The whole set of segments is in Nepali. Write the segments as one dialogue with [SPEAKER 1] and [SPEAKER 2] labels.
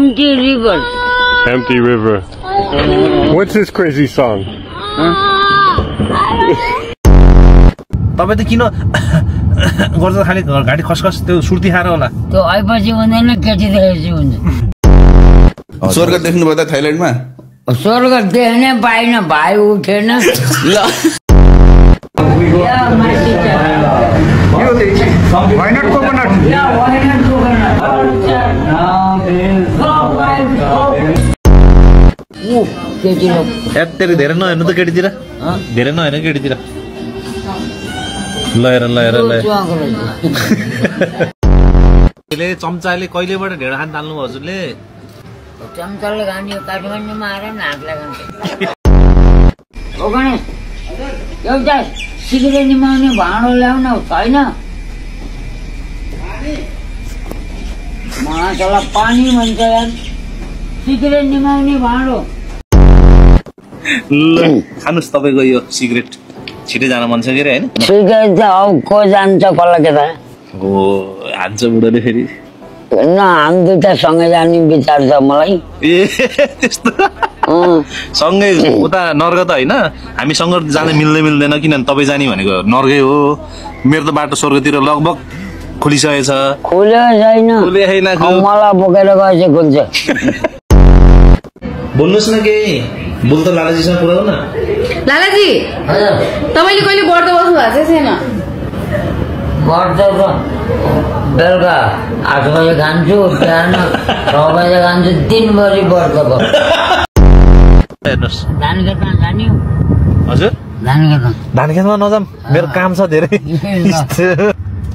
[SPEAKER 1] Empty river.
[SPEAKER 2] Empty river. What's this crazy song?
[SPEAKER 3] तपाईं त किन गर्छ खाली घाटी खसखस त्यो सुर्ती खाएर होला
[SPEAKER 1] त्यो आइपछि हुँदैन केटी देखेपछि हुन्छ
[SPEAKER 4] स्वर्ग देख्नु भयो त थाइल्यान्डमा
[SPEAKER 1] स्वर्ग देख्ने पाइन भाइ उठेन ल
[SPEAKER 5] Why not coconut?
[SPEAKER 3] तेरि धेरै नहेर्नु त केटीतिर धेरै नहेर्नु केटीतिर ल हेर चम्चाले कहिलेबाट ढेँडो खान थाल्नु हजुरले
[SPEAKER 1] चम्चाले खाने काठमाडौँमा आएर हातले खान्छ हो गणेश एउटा सिगरेट निमाउने भाँडो ल्याउन छैन माछालाई पानी भन्छ यार सिगरेट निमाउने भाँडो
[SPEAKER 3] खानुस् तपाईको यो सिगरेट छिटै जान मन छ के रे हैन
[SPEAKER 1] सिगरेट त अब को जान्छ कसलाई के थाहा
[SPEAKER 3] हो हान्छ बुढोले फेरि
[SPEAKER 1] न हामी दुईटा सँगै जाने विचार छ मलाई
[SPEAKER 3] ए त्यस्तो सँगै उता नर्ग त हैन हामी सँग जान मिल्दैन किनभने तपाईँ जाने भनेको नर्गै हो मेरो त बाटो स्वर्गतिर लगभग खुलिसकेछ
[SPEAKER 1] खुलेको छैन मलाई बोकेर गएपछि खुल्छ
[SPEAKER 3] बोल्नुस् न के बोल त लालाजीसँग कुरा हो न
[SPEAKER 6] लालाजी तपाईले कहिले व्रत बस्नु भएको छैन
[SPEAKER 1] व्रत बेलुका 8 बजे खान्छु बिहान 6 बजे खान्छु दिनभरि व्रत गर्छु
[SPEAKER 3] हेर्नुस्
[SPEAKER 1] धान खेतमा जाने
[SPEAKER 3] हजुर धान खेतमा नजाम मेरो काम छ धेरै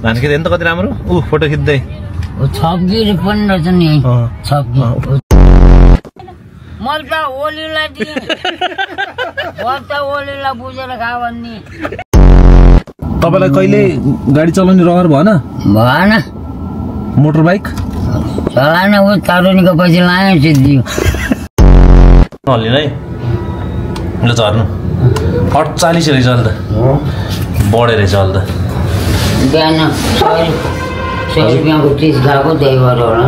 [SPEAKER 3] धान खेत हेर्नु त कति राम्रो फोटो खिच्दै
[SPEAKER 1] छब्बीर पनि रहेछ नि छब्बीर मैले त ओलीलाई दिएँ त ओलीलाई बुझेर खा भन्ने
[SPEAKER 3] तपाईलाई कहिले गाडी चलाउने रहर भएन मोटर बाइक
[SPEAKER 1] चलाएन उ तारुनीको पछि लायो सिद्धियो
[SPEAKER 3] हल्लिन है ल झर्नु 48 रहेछ अहिले त बढेर रहेछ अहिले त
[SPEAKER 1] बिहान 100 रुपियाँको चिज खाएको त्यही भएर होला